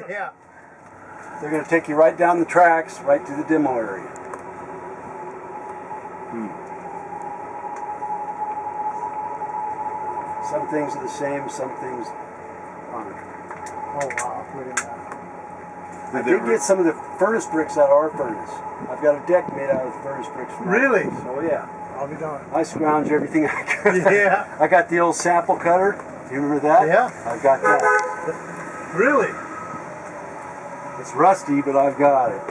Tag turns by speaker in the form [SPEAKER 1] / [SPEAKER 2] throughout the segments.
[SPEAKER 1] Yeah.
[SPEAKER 2] They're going to take you right down the tracks, right to the demo area. Some things are the same, some things aren't.
[SPEAKER 1] Oh wow, look at that.
[SPEAKER 2] I did get some of the furnace bricks out of our furnace. I've got a deck made out of the furnace bricks from
[SPEAKER 1] Really?
[SPEAKER 2] So yeah.
[SPEAKER 1] I'll be darned.
[SPEAKER 2] I scrounge everything I could.
[SPEAKER 1] Yeah.
[SPEAKER 2] I got the old sample cutter. Do you remember that?
[SPEAKER 1] Yeah.
[SPEAKER 2] I've got that.
[SPEAKER 1] Really?
[SPEAKER 2] It's rusty, but I've got it.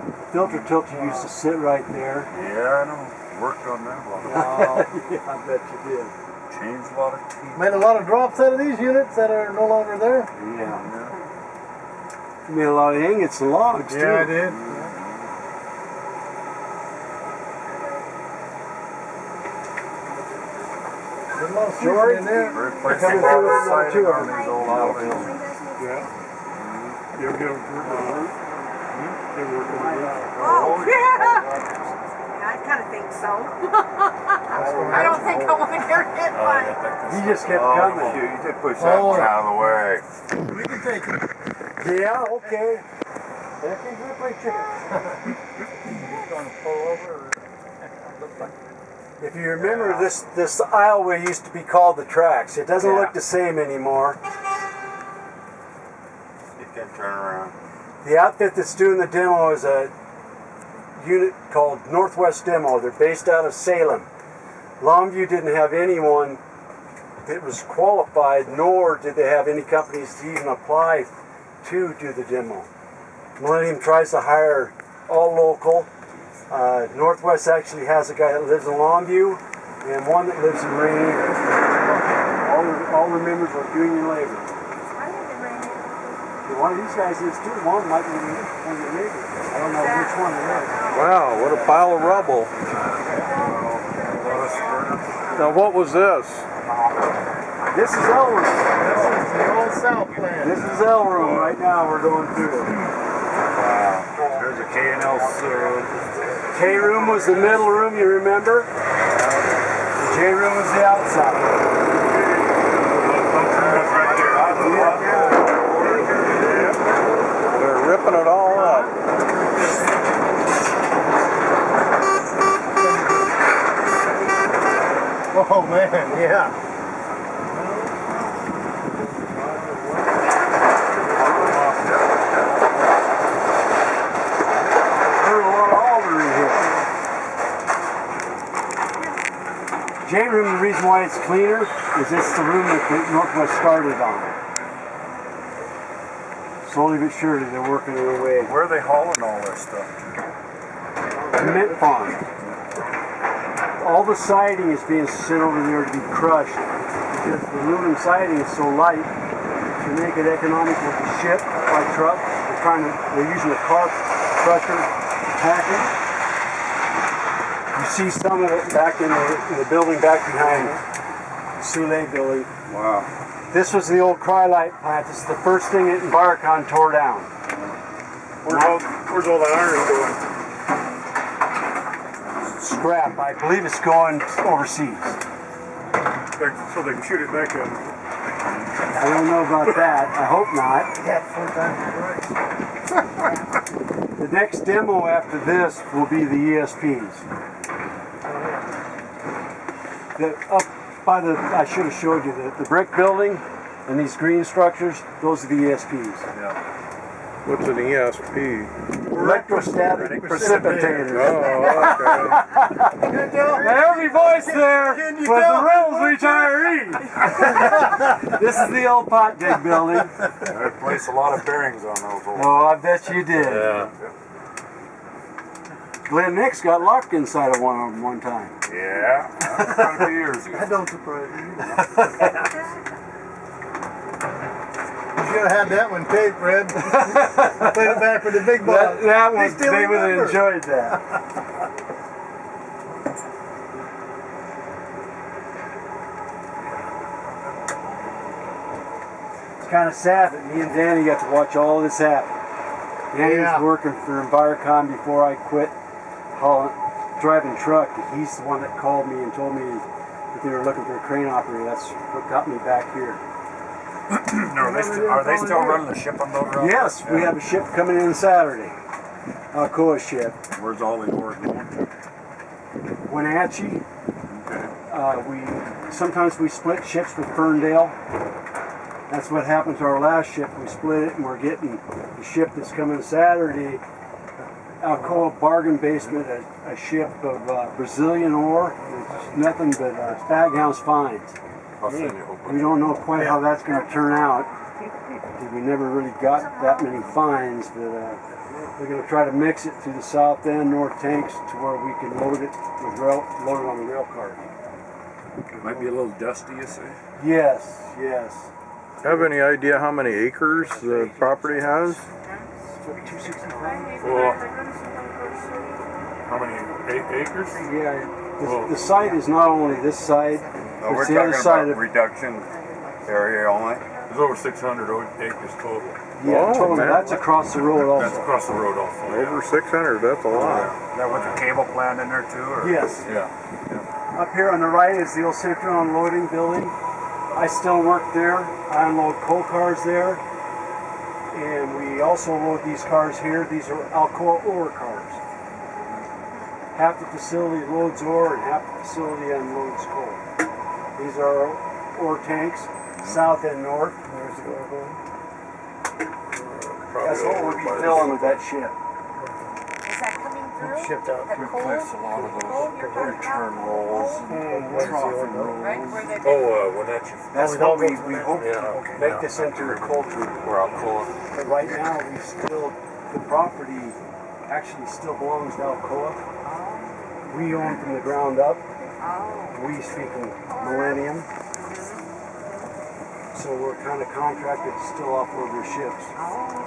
[SPEAKER 2] The filter tilter used to sit right there.
[SPEAKER 3] Yeah, I know. Worked on that a lot.
[SPEAKER 2] Yeah, I bet you did.
[SPEAKER 3] Changed a lot of teeth.
[SPEAKER 1] Made a lot of drops out of these units that are no longer there.
[SPEAKER 2] Yeah. You made a lot of ingots and logs, too.
[SPEAKER 1] Yeah, I did. There's a lot of
[SPEAKER 2] George?
[SPEAKER 1] seasoning in there.
[SPEAKER 3] We're replacing
[SPEAKER 2] Coming
[SPEAKER 3] a lot
[SPEAKER 2] through
[SPEAKER 3] of
[SPEAKER 2] with another
[SPEAKER 3] siding
[SPEAKER 2] two
[SPEAKER 3] on these old buildings.
[SPEAKER 1] Yeah. You ever get them
[SPEAKER 4] Oh, yeah. I kind of think so. I don't think I want to get hit by it.
[SPEAKER 2] He just kept
[SPEAKER 3] Oh,
[SPEAKER 2] coming.
[SPEAKER 3] shoot, you did push that one out of the way.
[SPEAKER 1] We can take it.
[SPEAKER 2] Yeah, okay. That can grip like chicken.
[SPEAKER 1] He's going to pull over.
[SPEAKER 2] If you remember, this aisleway used to be called the tracks. It doesn't look the same anymore.
[SPEAKER 3] You can turn around.
[SPEAKER 2] The outfit that's doing the demo is a unit called Northwest Demo. They're based out of Salem. Longview didn't have anyone that was qualified, nor did they have any companies to even apply to do the demo. Millennium tries to hire all local. Northwest actually has a guy that lives in Longview and one that lives in Reynolds. All the members are union labor. One of these guys is too. One might be one of the neighbors. I don't know which one it is.
[SPEAKER 5] Wow, what a pile of rubble. Now what was this?
[SPEAKER 2] This is L room.
[SPEAKER 1] This is the old South plant.
[SPEAKER 2] This is L room right now. We're going through it.
[SPEAKER 3] There's a K&L.
[SPEAKER 2] K room was the middle room, you remember? The J room was the outside.
[SPEAKER 5] They're ripping it all up.
[SPEAKER 1] Oh man, yeah.
[SPEAKER 2] J room, the reason why it's cleaner is it's the room that the Northwest started on. Slowly but surely they're working their way.
[SPEAKER 3] Where are they hauling all this stuff?
[SPEAKER 2] The mint farm. All the siding is being sent over there to be crushed because the aluminum siding is so light to make it economical to ship by truck. They're using a car crusher package. You see some of it back in the building back behind the Soule building.
[SPEAKER 3] Wow.
[SPEAKER 2] This was the old Cryolite plant. This is the first thing that Embarcon tore down.
[SPEAKER 1] Where's all that iron going?
[SPEAKER 2] Scrap. I believe it's going overseas.
[SPEAKER 1] So they can shoot it back in.
[SPEAKER 2] I don't know about that. I hope not. The next demo after this will be the ESPs. Up by I should have showed you the brick building and these green structures, those are the ESPs.
[SPEAKER 3] Yeah.
[SPEAKER 5] What's an ESP?
[SPEAKER 2] Electrostatic precipitator.
[SPEAKER 5] Oh, okay.
[SPEAKER 1] Can you tell?
[SPEAKER 2] Now, every voice there
[SPEAKER 1] Can
[SPEAKER 2] was
[SPEAKER 1] you tell?
[SPEAKER 2] the Reynolds retiree. This is the old pot dig building.
[SPEAKER 3] I replaced a lot of bearings on those old.
[SPEAKER 2] Oh, I bet you did.
[SPEAKER 3] Yeah.
[SPEAKER 2] Glenn Nix got locked inside of one of them one time.
[SPEAKER 3] Yeah. That was quite a few years ago.
[SPEAKER 1] That don't surprise me. You should have had that one taped, Red. Played it back for the big boss.
[SPEAKER 2] That one,
[SPEAKER 1] still
[SPEAKER 2] they would have
[SPEAKER 1] remember.
[SPEAKER 2] enjoyed that. It's kind of sad that me and Danny got to watch all this happen. Danny
[SPEAKER 1] Yeah.
[SPEAKER 2] was working for Envirocon before I quit driving truck. He's the one that called me and told me that they were looking for a crane operator. That's what got me back here.
[SPEAKER 3] Are they still running the ship on those routes?
[SPEAKER 2] Yes, we have a ship coming in Saturday. Alcoa ship.
[SPEAKER 3] Where's all the ore going?
[SPEAKER 2] Wenatchee.
[SPEAKER 3] Okay.
[SPEAKER 2] Sometimes we split ships with Ferndale. That's what happened to our last ship. We split it, and we're getting the ship that's coming Saturday. Alcoa bargain basement, a ship of Brazilian ore. It's nothing but staghouse finds.
[SPEAKER 3] I'll send you
[SPEAKER 2] We don't know quite how that's going to turn out. We never really got that many finds, but we're going to try to mix it through the south end, north tanks, to where we can load it on the rail car.
[SPEAKER 3] Might be a little dusty, you say?
[SPEAKER 2] Yes, yes.
[SPEAKER 5] Have any idea how many acres the property has?
[SPEAKER 2] 265.
[SPEAKER 6] Well, how many acres?
[SPEAKER 2] Yeah. The site is not only this side,
[SPEAKER 3] No, we're
[SPEAKER 2] it's the other
[SPEAKER 3] talking
[SPEAKER 2] side
[SPEAKER 3] about
[SPEAKER 2] of
[SPEAKER 3] reduction area only.
[SPEAKER 6] There's over 600 acres total.
[SPEAKER 2] yeah,
[SPEAKER 5] Oh,
[SPEAKER 2] total.
[SPEAKER 5] man.
[SPEAKER 2] That's across the road
[SPEAKER 6] That's
[SPEAKER 2] also.
[SPEAKER 6] across the road also.
[SPEAKER 5] Over 600, that's a lot.
[SPEAKER 3] Is that with the cable plant in there too? Or?
[SPEAKER 2] Yes.
[SPEAKER 6] Yeah.
[SPEAKER 2] Up here on the right is the old Central Unloading building. I still work there. I unload coal cars there. And we also load these cars here. These are Alcoa ore cars. Half the facility loads ore and half the facility unloads coal. These are ore tanks, south and north. There's the ore hole. That's what we'll be filling with that ship.
[SPEAKER 4] Is that coming through?
[SPEAKER 1] Shipped out.
[SPEAKER 4] The coal?
[SPEAKER 3] Replace a lot of
[SPEAKER 4] The coal you're
[SPEAKER 3] those
[SPEAKER 4] talking
[SPEAKER 3] return
[SPEAKER 4] about?
[SPEAKER 3] rolls and trough rolls.
[SPEAKER 4] Right, where they
[SPEAKER 6] Wenatchee.
[SPEAKER 2] That's what we hope to
[SPEAKER 6] Yeah.
[SPEAKER 2] make this into a culture.
[SPEAKER 3] We're Alcoa.
[SPEAKER 2] But right now, the property actually still belongs to Alcoa. We own from the ground up.
[SPEAKER 4] Oh.
[SPEAKER 2] We speaking Millennium. So we're kind of contracted to still offload their ships.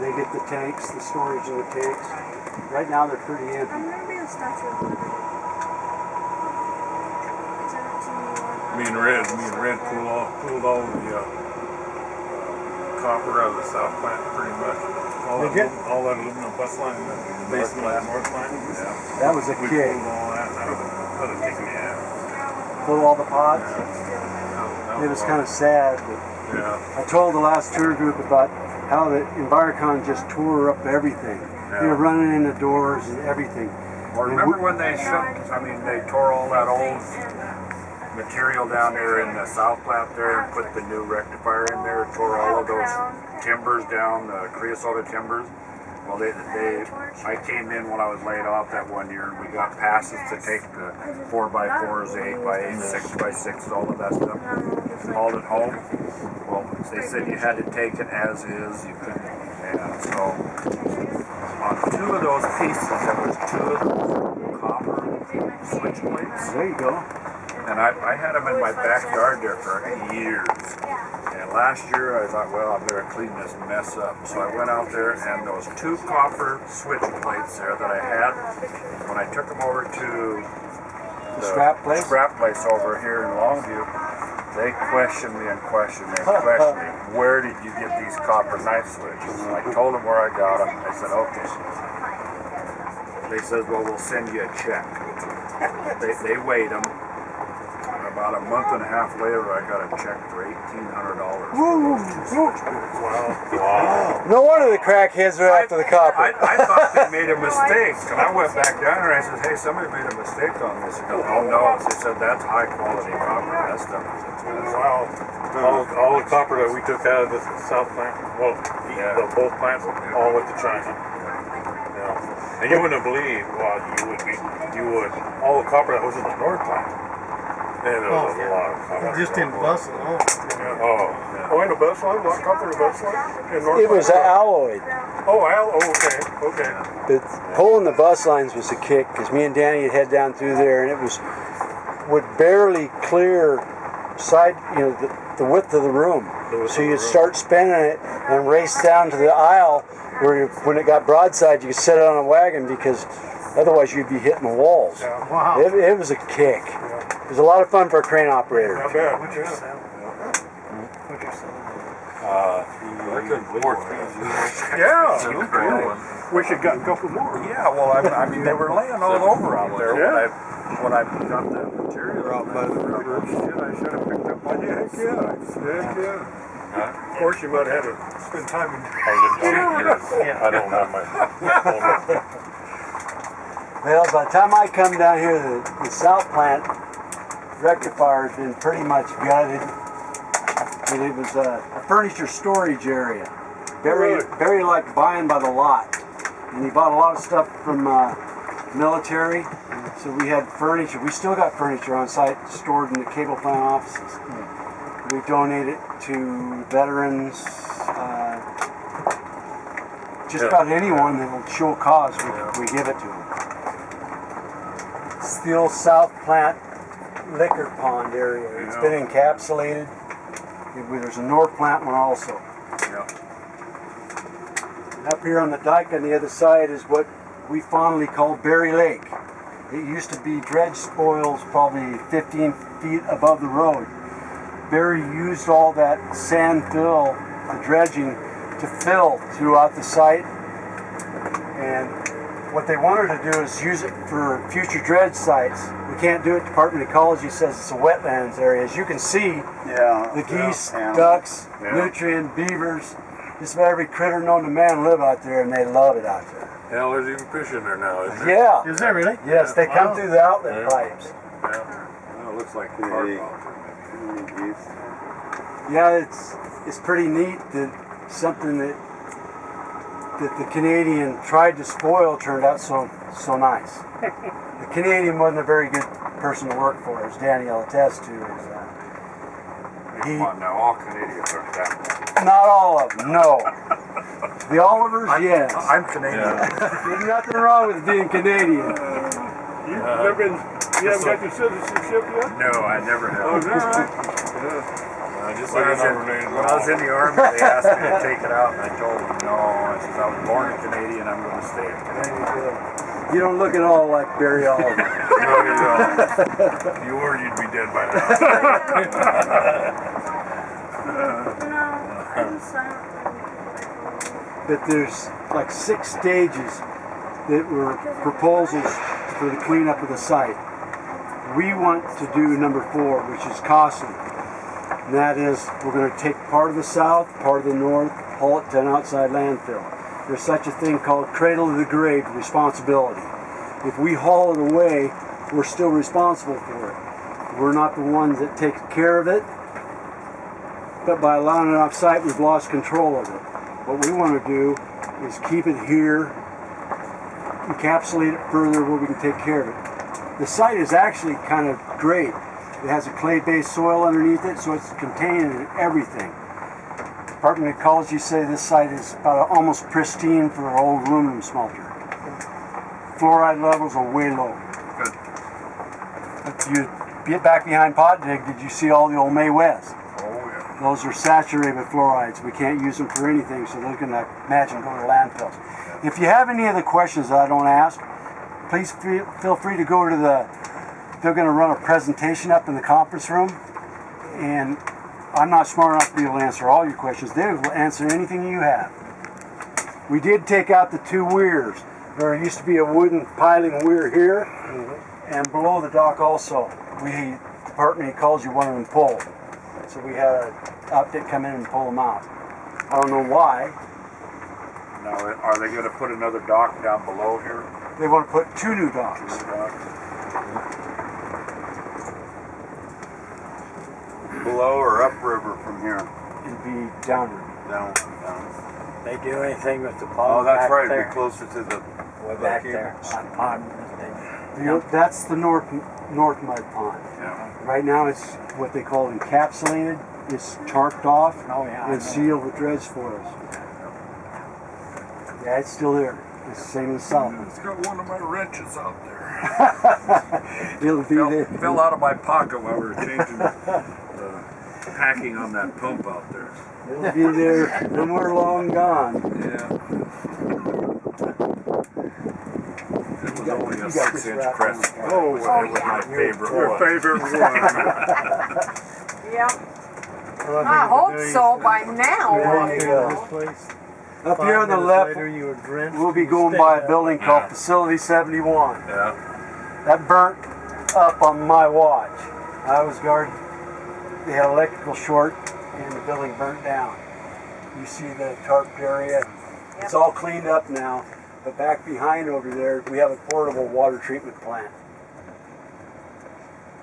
[SPEAKER 2] They get the tanks, the storage in the tanks. Right now, they're pretty empty.
[SPEAKER 4] I'm gonna be a Statue of Liberty.
[SPEAKER 6] Me and Red pulled all the copper out of the south plant pretty much. All that aluminum bus line, the base line, north line. Yeah.
[SPEAKER 2] That was a
[SPEAKER 6] We
[SPEAKER 2] kick.
[SPEAKER 6] pulled all that out of the thing, yeah.
[SPEAKER 2] Pull all the pods.
[SPEAKER 6] That
[SPEAKER 2] It was kind of sad. But
[SPEAKER 6] Yeah.
[SPEAKER 2] I told the last tour group about how the Envirocon just tore up everything. They were running in the doors and everything.
[SPEAKER 3] Well, remember when they they tore all that old material down there in the south plant there and put the new rectifier in there, tore all of those timbers down, the creosote timbers. Well, I came in when I was laid off that one year, and we got passes to take the 4x4s, 8x8s, 6x6s, all of that stuff, hauled it home. Well, they said you had to take it as is, you couldn't, and so on two of those pieces, there was two of those copper switch plates.
[SPEAKER 2] There you go.
[SPEAKER 3] And I had them in my backyard there for years. And last year I thought, well, I better clean this mess up. So I went out there and those two copper switch plates there that I had, when I took them over to
[SPEAKER 2] The scrap place?
[SPEAKER 3] scrap place over here in Longview, they questioned me and questioned me and questioned me. Where did you get these copper knife switches? And I told them where I got them. I said, okay. They said, well, we'll send you a check. They weighed them. about a month and a half later, I got a check for $1,800.
[SPEAKER 6] Wow.
[SPEAKER 2] No wonder the crackheads are after the copper.
[SPEAKER 3] I thought they made a mistake, and I went back down there and I said, hey, somebody made a mistake on this. He goes, oh no, they said that's high quality copper. That stuff is expensive.
[SPEAKER 6] Wow. All the copper that we took out of the south plant, well, both plants, all went to China. Yeah. And you wouldn't believe, well, you would, all the copper that was in the north plant. And there was a lot of copper.
[SPEAKER 1] Just in bus alone.
[SPEAKER 6] Oh, in the bus line? What copper in the bus line? In north
[SPEAKER 2] It was
[SPEAKER 6] plant?
[SPEAKER 2] alloyed.
[SPEAKER 6] Okay.
[SPEAKER 2] Pulling the bus lines was a kick because me and Danny had head down through there and it would barely clear side, the width of the room. So you'd start spinning it and race down to the aisle where when it got broadside you could set it on a wagon because otherwise you'd be hitting the walls.
[SPEAKER 6] Yeah.
[SPEAKER 1] Wow.
[SPEAKER 2] It was a kick. It was a lot of fun for a crane operator.
[SPEAKER 6] Not bad.
[SPEAKER 1] What'd you sell? What'd you sell?
[SPEAKER 6] Yeah. We should got a couple more.
[SPEAKER 3] Yeah, well, I mean, they were laying all over out there when I got that material
[SPEAKER 5] out by the river.
[SPEAKER 3] Shit, I should have picked up my
[SPEAKER 6] Heck yeah. Of course, you might have had to spend time in. I don't have my.
[SPEAKER 2] Well, by the time I come down here, the south plant rectifier has been pretty much gutted. And it was a furniture storage area. Very like buying by the lot. And he bought a lot of stuff from military. So we had furniture. We still got furniture on site stored in the cable plant offices. We donate it to veterans. Just about anyone that will show cause, we give it to them. It's the old South Plant liquor pond area. It's been encapsulated. There's a North Plant one also. And up here on the dike on the other side is what we fondly call Berry Lake. It used to be dredge spoils probably 15 feet above the road. Berry used all that sand fill for dredging to fill throughout the site. And what they wanted to do is use it for future dredge sites. We can't do it. Department of Ecology says it's a wetlands area. As you can see, the geese, ducks, nutrient, beavers, just about every critter known to man live out there, and they love it out there.
[SPEAKER 6] Hell, there's even fish in there now, isn't there?
[SPEAKER 2] Yeah.
[SPEAKER 1] Is there really?
[SPEAKER 2] Yes, they come through the outlet pipes.
[SPEAKER 3] Well, it looks like carp out there.
[SPEAKER 2] Yeah, it's pretty neat that something that the Canadian tried to spoil turned out so nice. The Canadian wasn't a very good person to work for, as Danny will attest to.
[SPEAKER 3] Come on now, all Canadians aren't that.
[SPEAKER 2] Not all of them, no. The Olivers, yes.
[SPEAKER 3] I'm Canadian.
[SPEAKER 2] There's nothing wrong with being Canadian.
[SPEAKER 6] You haven't got your citizenship yet?
[SPEAKER 3] No, I never have.
[SPEAKER 6] Oh, is that right? Just
[SPEAKER 3] When
[SPEAKER 6] like
[SPEAKER 3] I was in the Army, they asked me to take it out, and I told them no. I said, I was born a Canadian, I'm going to stay a Canadian.
[SPEAKER 2] You don't look at all like Barry Oliver.
[SPEAKER 6] No, you don't. If you were, you'd be dead by
[SPEAKER 2] But there's like 6 stages that were proposals for the cleanup of the site. We want to do number 4, which is costly. And that is, we're going to take part of the south, part of the north, haul it to an outside landfill. There's such a thing called cradle to the grave responsibility. If we haul it away, we're still responsible for it. We're not the ones that take care of it, but by allowing it off site, we've lost control of it. What we want to do is keep it here, encapsulate it further where we can take care of it. The site is actually kind of great. It has a clay-based soil underneath it, so it's contained in everything. Department of Ecology say this site is about almost pristine for an old aluminum smelter. Fluoride levels are way low.
[SPEAKER 3] Good.
[SPEAKER 2] If you get back behind Pot Dig, did you see all the old May West?
[SPEAKER 3] Oh, yeah.
[SPEAKER 2] Those are saturated with fluorides. We can't use them for anything, so they're going to imagine go to landfills. If you have any other questions that I don't ask, please feel free to go to they're going to run a presentation up in the conference room, and I'm not smart enough to be able to answer all your questions. They will answer anything you have. We did take out the 2 weirs. There used to be a wooden piling weir here, and below the dock also. We department, he calls you one of them pulled. So we had an outfit come in and pull them out. I don't know why.
[SPEAKER 3] Now, are they gonna put another dock down below here?
[SPEAKER 2] They want to put 2 new docks.
[SPEAKER 7] Below or upriver from here?
[SPEAKER 2] It'd be downward.
[SPEAKER 7] Down.
[SPEAKER 8] They do anything with the
[SPEAKER 7] Oh,
[SPEAKER 8] pond
[SPEAKER 7] that's
[SPEAKER 8] back
[SPEAKER 7] right.
[SPEAKER 8] there?
[SPEAKER 7] Be closer to the.
[SPEAKER 8] Way back there. On pond.
[SPEAKER 2] That's the north mud pond.
[SPEAKER 7] Yeah.
[SPEAKER 2] Right now it's what they call encapsulated. It's tarped off
[SPEAKER 8] Oh, yeah. I
[SPEAKER 2] and
[SPEAKER 8] know.
[SPEAKER 2] sealed with dredge foils. Yeah, it's still there. It's the same as the south.
[SPEAKER 3] It's got one of my wrenches out there.
[SPEAKER 2] It'll be there.
[SPEAKER 3] Fell out of my pocket while we were changing packing on that pump out there.
[SPEAKER 2] It'll be there when we're long gone.
[SPEAKER 3] Yeah. It was only a
[SPEAKER 2] you got this
[SPEAKER 3] 6-inch
[SPEAKER 2] wrapped
[SPEAKER 3] crest.
[SPEAKER 2] on.
[SPEAKER 3] Oh, it was my
[SPEAKER 4] yeah.
[SPEAKER 3] favorite
[SPEAKER 1] Your
[SPEAKER 3] one.
[SPEAKER 1] favorite one.
[SPEAKER 4] Yep.
[SPEAKER 1] Well,
[SPEAKER 4] I hope so by now.
[SPEAKER 2] There you go.
[SPEAKER 1] This place,
[SPEAKER 2] Up here on the
[SPEAKER 1] 5 minutes
[SPEAKER 2] left,
[SPEAKER 1] later, you were drenched
[SPEAKER 2] we'll be
[SPEAKER 1] and
[SPEAKER 2] going
[SPEAKER 1] stayed
[SPEAKER 2] by a
[SPEAKER 1] out.
[SPEAKER 2] building called Facility 71.
[SPEAKER 3] Yeah.
[SPEAKER 2] That burnt up on my watch. I was guarding. They had electrical short and the building burnt down. You see the tarped area. It's all cleaned up now. But back behind over there, we have a portable water treatment plant.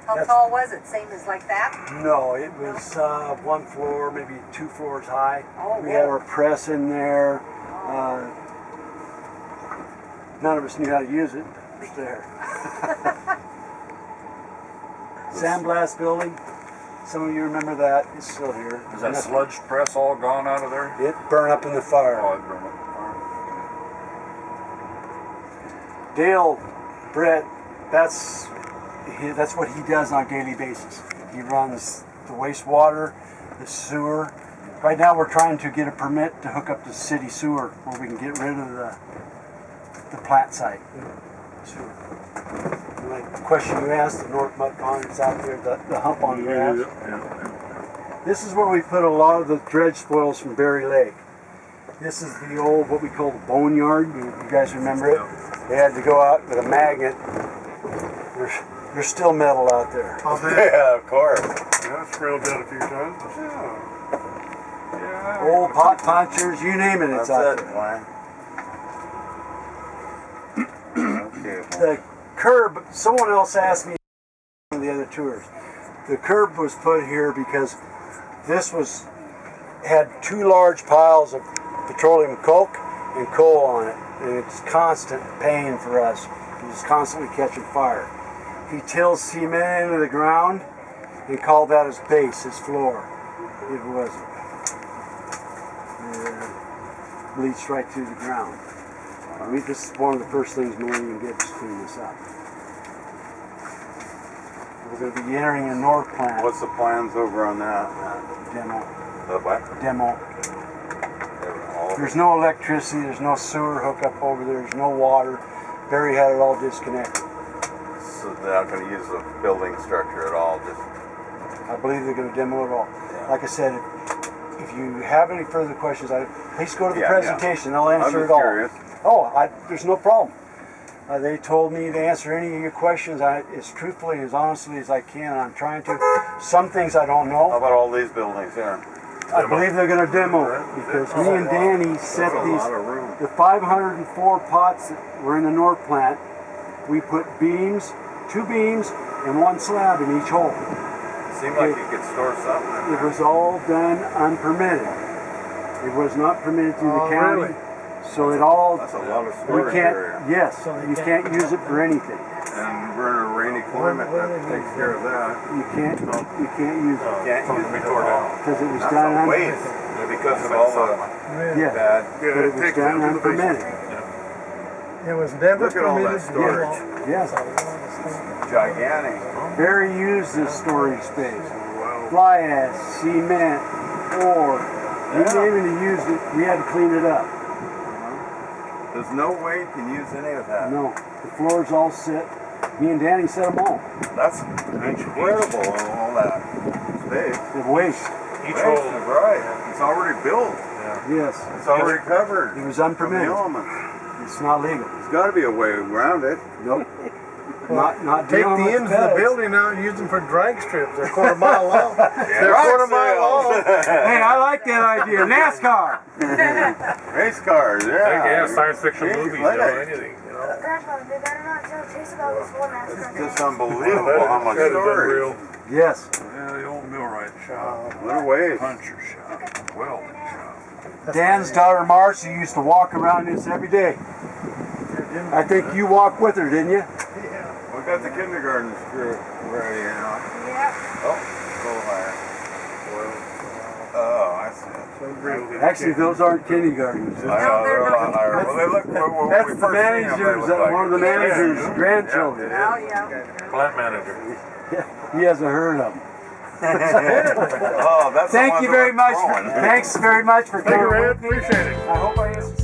[SPEAKER 4] How tall was it? Same as like that?
[SPEAKER 2] No, it was 1 floor, maybe 2 floors high.
[SPEAKER 4] Oh,
[SPEAKER 2] We had
[SPEAKER 4] really?
[SPEAKER 2] our press in there. None of us knew how to use it. It was there. Sandblast building. Some of you remember that. It's still here.
[SPEAKER 3] Is that sludge press all gone out of there?
[SPEAKER 2] It burned up in the fire.
[SPEAKER 3] Oh, it burned up.
[SPEAKER 2] Dale, Brett, that's what he does on a daily basis. He runs the wastewater, the sewer. Right now we're trying to get a permit to hook up the city sewer where we can get rid of the plant site. Sewer. Like the question you asked, the North Mud Pond is out there, the hump on grass. This is where we put a lot of the dredge spoils from Berry Lake. This is the old, what we call the boneyard. You guys remember it? They had to go out with a magnet. There's still metal out there.
[SPEAKER 7] Yeah, of course.
[SPEAKER 1] Yeah, it's railed out a few times.
[SPEAKER 7] Yeah.
[SPEAKER 2] Old pot punchers, you name it, it's out
[SPEAKER 7] That's it,
[SPEAKER 2] there.
[SPEAKER 7] Glenn. Okay.
[SPEAKER 2] The curb, someone else asked me on the other tours. The curb was put here because this had 2 large piles of petroleum coke and coal on it. And it's constant pain for us. It's constantly catching fire. He tills cement into the ground and called that his base, his floor. It wasn't. Bleached right through the ground. This is one of the first things Millennium did was clean this up. We're going to be entering a north plant.
[SPEAKER 7] What's the plans over on that?
[SPEAKER 2] Demo.
[SPEAKER 7] The what?
[SPEAKER 2] Demo.
[SPEAKER 7] All
[SPEAKER 2] There's no electricity, there's no sewer hookup over there, there's no water. Barry had it all disconnected.
[SPEAKER 7] So they're not going to use the building structure at all. Just
[SPEAKER 2] I believe they're going to demo it all.
[SPEAKER 7] Yeah.
[SPEAKER 2] Like I said, if you have any further questions, please go to the
[SPEAKER 7] Yeah,
[SPEAKER 2] presentation. They'll
[SPEAKER 7] I'm
[SPEAKER 2] answer
[SPEAKER 7] just
[SPEAKER 2] it all.
[SPEAKER 7] curious.
[SPEAKER 2] Oh, there's no problem. They told me to answer any of your questions as truthfully and as honestly as I can. I'm trying to. Some things I don't
[SPEAKER 7] How
[SPEAKER 2] know.
[SPEAKER 7] about all these buildings here?
[SPEAKER 2] I believe they're going to demo it because me and Danny set the 504 pots that were in the north plant. We put beams, 2 beams, and 1 slab in each hole.
[SPEAKER 7] Seemed like you could store something.
[SPEAKER 2] It was all done unpermitted. It was not permitted through the county.
[SPEAKER 1] Really?
[SPEAKER 2] So it all,
[SPEAKER 7] That's a lot of
[SPEAKER 2] we
[SPEAKER 7] storage area.
[SPEAKER 2] can't, yes, you can't use it for anything.
[SPEAKER 7] And we're in a rainy climate. That takes care of that.
[SPEAKER 2] You can't use it
[SPEAKER 7] Can't use it at all.
[SPEAKER 2] because it was
[SPEAKER 7] That's
[SPEAKER 2] done
[SPEAKER 7] a waste because of all the
[SPEAKER 2] Yes,
[SPEAKER 7] bad.
[SPEAKER 2] but it was done unpermitted.
[SPEAKER 1] It was never
[SPEAKER 7] Look at all that
[SPEAKER 1] permitted to
[SPEAKER 7] storage.
[SPEAKER 2] Yes,
[SPEAKER 7] Gigantic.
[SPEAKER 2] Barry used this storage space. Fly ash, cement, ore. You name it, he used it. We had to clean it up.
[SPEAKER 7] There's no way you can use any of that.
[SPEAKER 2] No, the floors all set. Me and Danny set them all.
[SPEAKER 7] That's incredible, all that space.
[SPEAKER 2] The waste.
[SPEAKER 6] Each
[SPEAKER 7] Waste
[SPEAKER 6] hole.
[SPEAKER 7] is right. It's already built.
[SPEAKER 2] Yes,
[SPEAKER 7] It's already covered
[SPEAKER 2] it was
[SPEAKER 7] from the
[SPEAKER 2] unpermitted.
[SPEAKER 7] elements.
[SPEAKER 2] It's not legal.
[SPEAKER 7] There's got to be a way around it.
[SPEAKER 2] Nope. Not
[SPEAKER 1] Take
[SPEAKER 2] dealing
[SPEAKER 1] the
[SPEAKER 2] with
[SPEAKER 1] ends of the
[SPEAKER 2] pets.
[SPEAKER 1] building out and use them for drag strips. They're a quarter mile long. They're a
[SPEAKER 7] Garage
[SPEAKER 1] quarter mile
[SPEAKER 7] sales.
[SPEAKER 1] long.
[SPEAKER 2] Hey, I like that idea. NASCAR.
[SPEAKER 7] Race cars,
[SPEAKER 6] Yeah,
[SPEAKER 7] yeah.
[SPEAKER 6] science fiction
[SPEAKER 7] Hey,
[SPEAKER 6] movies,
[SPEAKER 7] let
[SPEAKER 6] you know,
[SPEAKER 7] it.
[SPEAKER 6] anything, you know.
[SPEAKER 9] Grandpa, they better not tell Chase about this one
[SPEAKER 7] It's
[SPEAKER 9] NASCAR.
[SPEAKER 7] just unbelievable how much
[SPEAKER 6] That is
[SPEAKER 7] storage.
[SPEAKER 6] unreal.
[SPEAKER 2] Yes.
[SPEAKER 3] Yeah, the old millwright shop,
[SPEAKER 7] What a waste.
[SPEAKER 3] puncher shop, welding shop.
[SPEAKER 2] Dan's daughter Marcy used to walk around this every day. I think you walked with her, didn't you?
[SPEAKER 7] We got the kindergarten screw ready here now.
[SPEAKER 4] Yeah.
[SPEAKER 7] Oh, go higher. Oh, I see it.
[SPEAKER 2] Actually, those aren't kindergartens.
[SPEAKER 7] I know, they're a lot higher. Well, they look, when
[SPEAKER 2] That's
[SPEAKER 7] we
[SPEAKER 2] the
[SPEAKER 7] first seen them, they
[SPEAKER 2] manager's,
[SPEAKER 7] looked like
[SPEAKER 2] one of the
[SPEAKER 7] it.
[SPEAKER 2] manager's grandchildren.
[SPEAKER 4] Oh, yeah.
[SPEAKER 6] Plant manager.
[SPEAKER 2] He hasn't heard of them.
[SPEAKER 7] Oh, that's the
[SPEAKER 2] Thank
[SPEAKER 7] ones
[SPEAKER 2] you
[SPEAKER 7] that
[SPEAKER 2] very
[SPEAKER 7] were
[SPEAKER 2] much.
[SPEAKER 7] throwing.
[SPEAKER 2] Thanks very much for
[SPEAKER 1] Thank you,
[SPEAKER 2] coming
[SPEAKER 1] Red.
[SPEAKER 2] with me.
[SPEAKER 1] Appreciate it.
[SPEAKER 2] I hope I answered